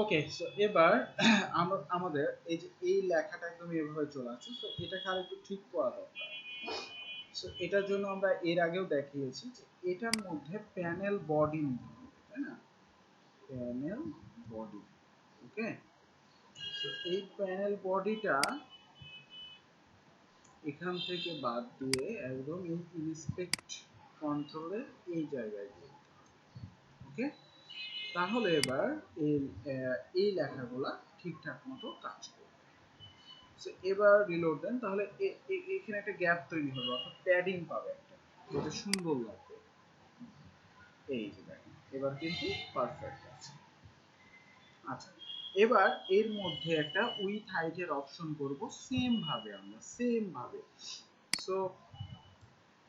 ওকে, so এবার আমাদের এই যে এই লেখাটা একদম এভাবে চলে আসছে, সো এটাকে আরেকটু ঠিক করা দরকার। সো এটার জন্য আমরা এর আগেও দেখিয়েছি যে এটার মধ্যে প্যানেল বডি নিতে হবে, তাই না? প্যানেল বডি, ওকে। সো এই প্যানেল বডিটা এখান থেকে বাদ দিয়ে একদম এই ইনস্পেক্ট কন্ট্রোলের এই জায়গায় দিয়ে, ওকে। তাহলে এবার এই লেখাগুলা ঠিকঠাক মতো কাজ করবে। সো এবার রিলোড দেন, তাহলে এখানে একটা গ্যাপ তৈরি হবে, অর্থাৎ প্যাডিং পাবে একটা, যেটা সুন্দর লাগবে। এই যে দেখেন, এবার কিন্তু পারফেক্ট আছে। আচ্ছা, এবার এর মধ্যে একটা উইথ হাইটের অপশন করব সেম ভাবে, আমরা সেম ভাবে। সো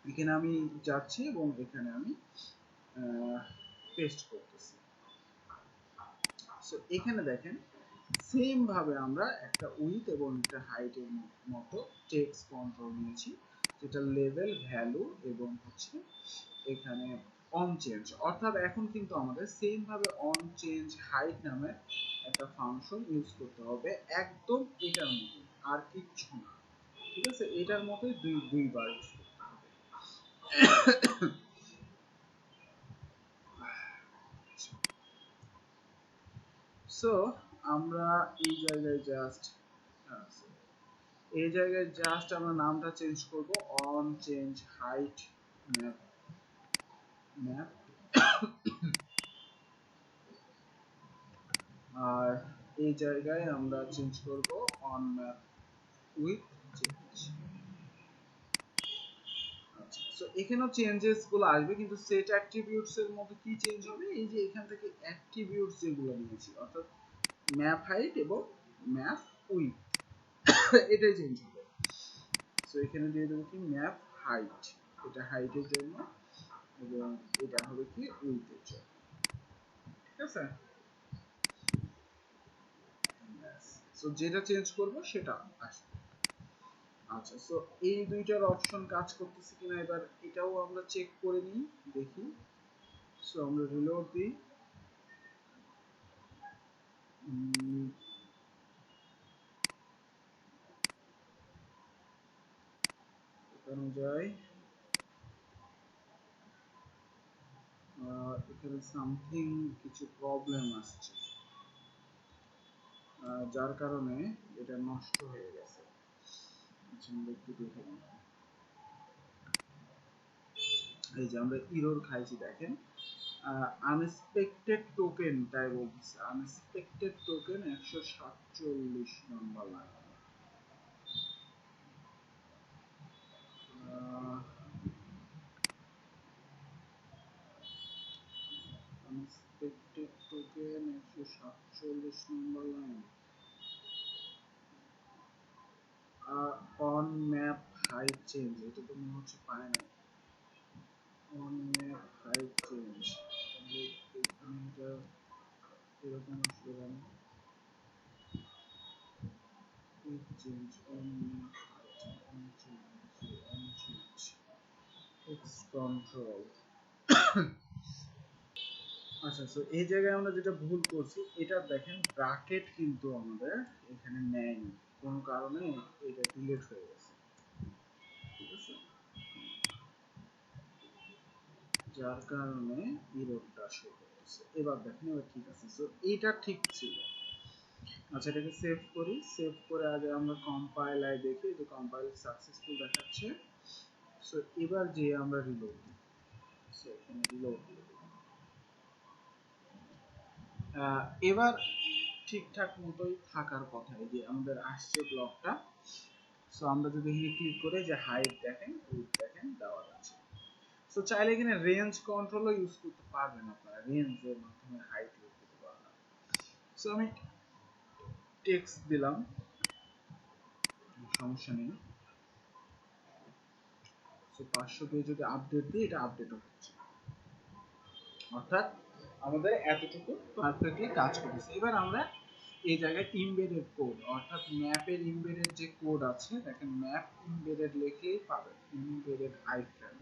এখানে আমি যাচ্ছি এবং এখানে আমি পেস্ট করতেছি। সো এখানে দেখেন সেম ভাবে আমরা একটা উইথ এবং একটা হাইটের মতো টেক্সট কন্ট্রোল নিয়েছি, যেটা লেভেল, ভ্যালু এবং হচ্ছে এখানে অন চেঞ্জ। অর্থাৎ এখন কিন্তু আমাদের সেম ভাবে অন চেঞ্জ হাইট নামে একটা ফাংশন ইউজ করতে হবে, একদম এটার মতো, আর কিচ্ছু না। ঠিক আছে, এটার মতোই দুইবার ইউজ করতে হবে। সো আমরা এই জায়গায় জাস্ট আমরা নামটা চেঞ্জ করব, on change height map map আর এই জায়গায় আমরা চেঞ্জ করব অন ম্যাপ উইথ চেঞ্জ। আচ্ছা, সো এখানেও চেঞ্জেস গুলো আসবে, কিন্তু সেট অ্যাট্রিবিউটস এর মধ্যে কি চেঞ্জ হবে, এই যে এখান থেকে অ্যাট্রিবিউটস যেগুলো নিয়েছি, অর্থাৎ ম্যাপ হাইট এবং ম্যাপ উইথ, এটাই চেঞ্জ হবে। সো এখানে দিয়ে দেবো কি ম্যাপ হাইট, এটা হাইটের জন্য, এবং এটা হবে কি উইথের জন্য। ঠিক আছে, সো যেটা চেঞ্জ করব সেটা আসবে। আচ্ছা, সো এই দুইটার অপশন কাজ করতেছে কিনা এবার এটাও আমরা চেক করে নিই, দেখি। সো আমরা রিলোড দিই, এখানে যাই, এখানে সামথিং কিছু প্রবলেম আসছে, যার কারণে এটা নষ্ট হয়ে গেছে। আমরা একটু দেখে নিই, এই যে আমরা ইরর খাইছি, দেখেন আনএক্সপেক্টেড টোকেন, তাই বলতেছে unexpected token 147 number line. Unexpected token 147 number line, on map height change, এটা তো মনে হচ্ছে পায় না। অন ম্যাপ হাইট চেঞ্জ, তাহলে এখানটা এরকম আসলে কেন? Change on map height, on change x control. আচ্ছা, সো এই জায়গায় আমরা যেটা ভুল করছি, এটা দেখেন ব্র্যাকেট কিন্তু আমাদের এখানে নেয়নি, কোনো কারণে এটা ডিলিট হয়ে গেছে। ঠিক আছে, যার কারণে ইররটা শো করতেছে। এবার দেখেন, এবার ঠিক আছে, সো এইটা ঠিক ছিল। আচ্ছা, এটাকে সেভ করি, সেভ করে আগে আমরা কম্পাইল আই দেখি, যে কম্পাইল সাকসেসফুল দেখাচ্ছে। সো এবার যে আমরা রিলোড দিই, সো এখানে রিলোড দিই, এবার ঠিকঠাক মতোই থাকার কথা, এই যে আমাদের আসছে ব্লকটা। সো আমরা যদি এখানে ক্লিক করে যে হাইট দেখেন, উইডথ দেখেন দেওয়া আছে। সো চাইলে এখানে রেঞ্জ কন্ট্রোলও ইউজ করতে পারবেন, আপনারা রেঞ্জের মাধ্যমে হাইট ইউজ করতে পারবেন। সো আমি টেক্সট দিলাম, সমস্যা নেই। সো 500 পেজ যদি আপডেট দিই, এটা আপডেটও হচ্ছে, অর্থাৎ আমাদের এতটুকু পারফেক্টলি কাজ করতেছে। এবার আমরা এই জায়গায় ইমবেডেড কোড, অর্থাৎ ম্যাপের ইমবেডেড যে কোড আছে, দেখেন ম্যাপ ইমবেডেড লিখলেই পাবেন, ইমবেডেড আইফ্রেম,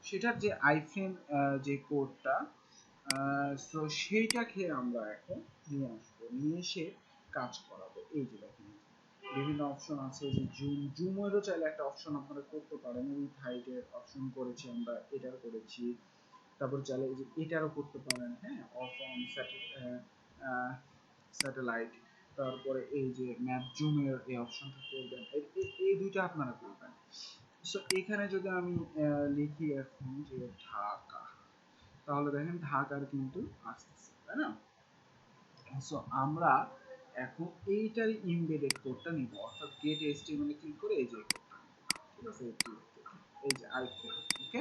সেটার যে আইফ্রেম যে কোডটা, সো সেইটাকে আমরা এখন নিয়ে আসবো, নিয়ে এসে কাজ করাবো। এই যে দেখেন বিভিন্ন অপশন আছে, যে জুমেরও চাইলে একটা অপশন আপনারা করতে পারেন, উইথ হাইটের অপশন করেছি আমরা, এটার করেছি, তারপর চাইলে এই যে এটারও করতে পারেন, হ্যাঁ, অফ অন স্যাটেলাইট, তারপরে এই যে ম্যাপ জুমের এই অপশনটা করবেন, এই দুইটা আপনারা করবেন। সো এখানে যদি আমি লিখি এখন যে ঢাকা, তাহলে দেখেন ঢাকার কিন্তু আসতেছে, তাই না? সো আমরা এখন এইটার ইমবেডেড কোডটা নিব, অর্থাৎ গেট এইচটিএমএল এ ক্লিক করে এই যে কোডটা, ঠিক আছে, এই যে আরেকটা, ওকে।